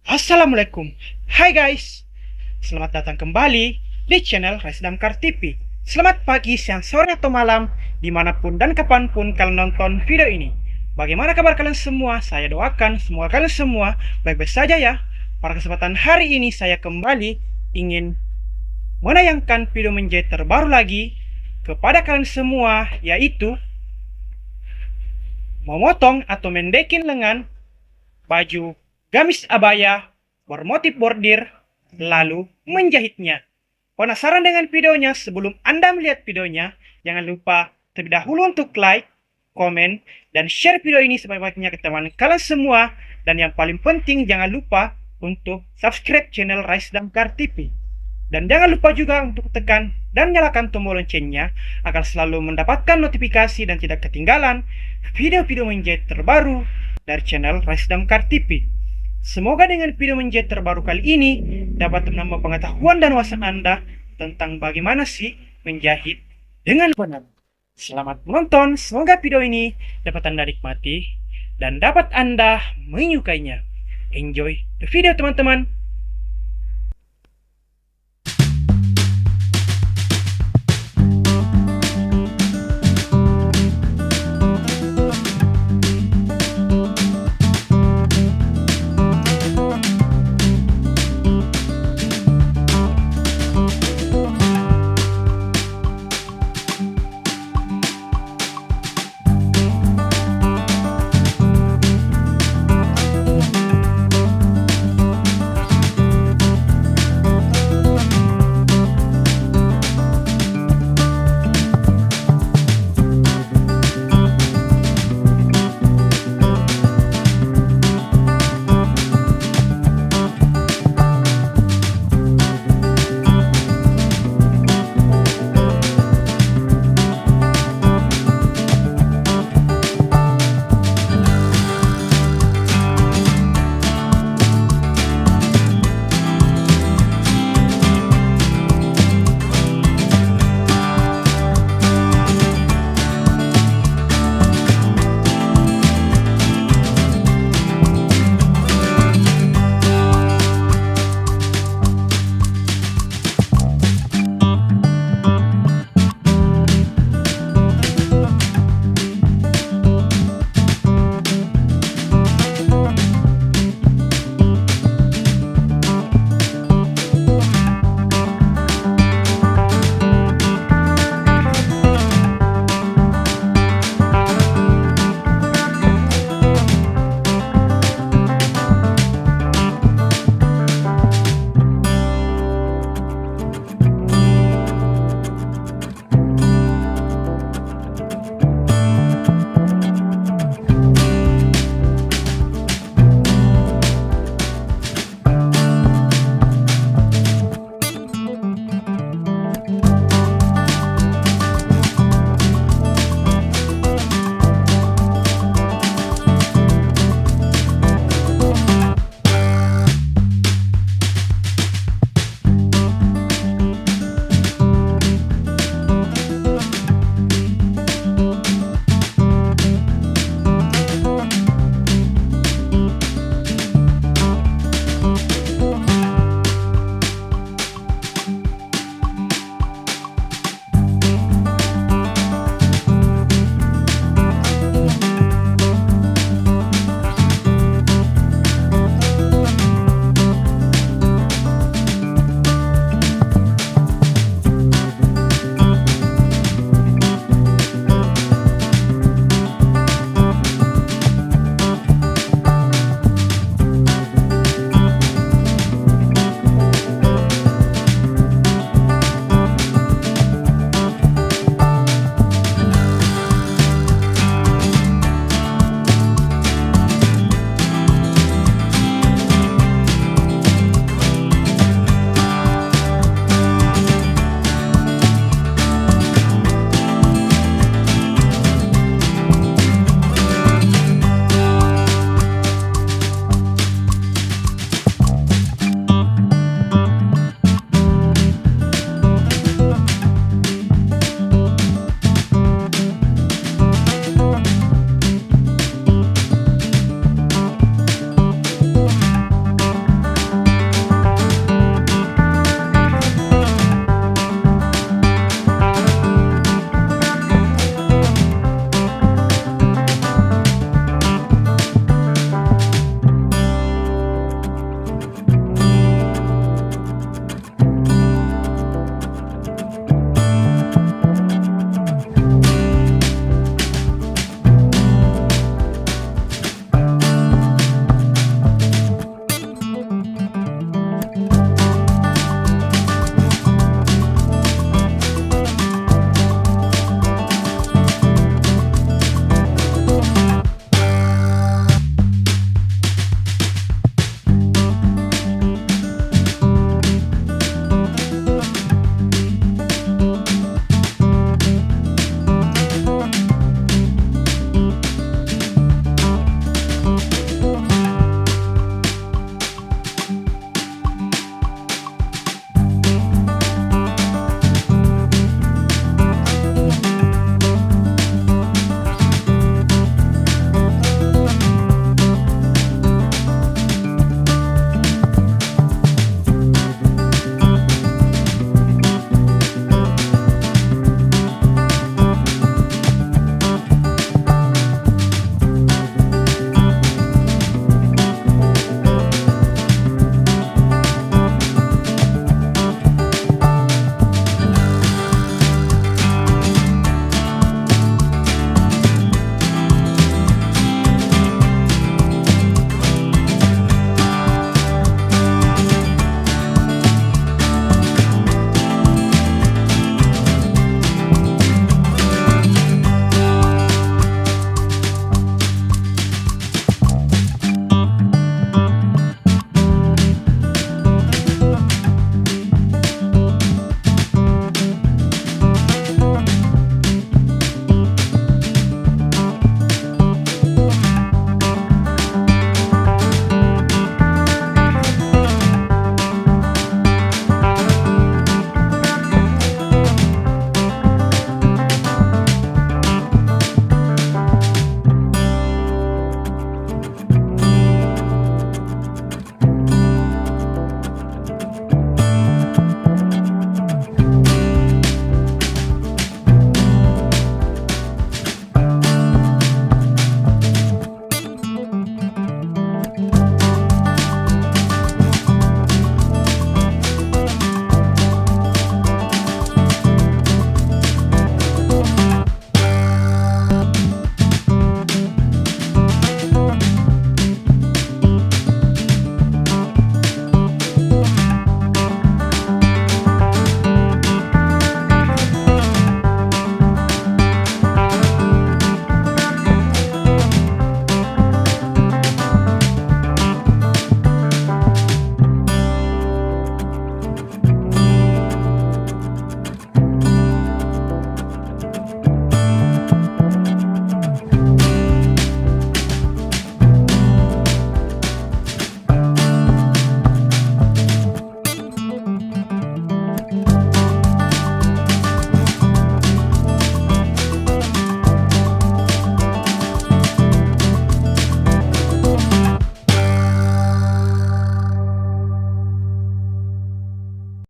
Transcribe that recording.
Assalamualaikum. Hai guys, selamat datang kembali di channel Resdamkar TV. Selamat pagi, siang, sore, atau malam, dimanapun dan kapanpun kalian nonton video ini. Bagaimana kabar kalian semua? Saya doakan semoga kalian semua baik-baik saja ya. Pada kesempatan hari ini saya kembali ingin menayangkan video menjahit terbaru lagi kepada kalian semua, yaitu memotong atau mendekin lengan baju gamis abaya bermotif bordir, lalu menjahitnya. Penasaran dengan videonya? Sebelum Anda melihat videonya, jangan lupa terlebih dahulu untuk like, komen, dan share video ini sebanyak-banyaknya ke teman kalian semua. Dan yang paling penting, jangan lupa untuk subscribe channel Resdamkar TV. Dan jangan lupa juga untuk tekan dan nyalakan tombol loncengnya agar selalu mendapatkan notifikasi dan tidak ketinggalan video-video menjahit terbaru dari channel Resdamkar TV. Semoga dengan video menjahit terbaru kali ini dapat menambah pengetahuan dan wawasan Anda tentang bagaimana sih menjahit dengan benar. Selamat menonton, semoga video ini dapat Anda nikmati dan dapat Anda menyukainya. Enjoy the video teman-teman.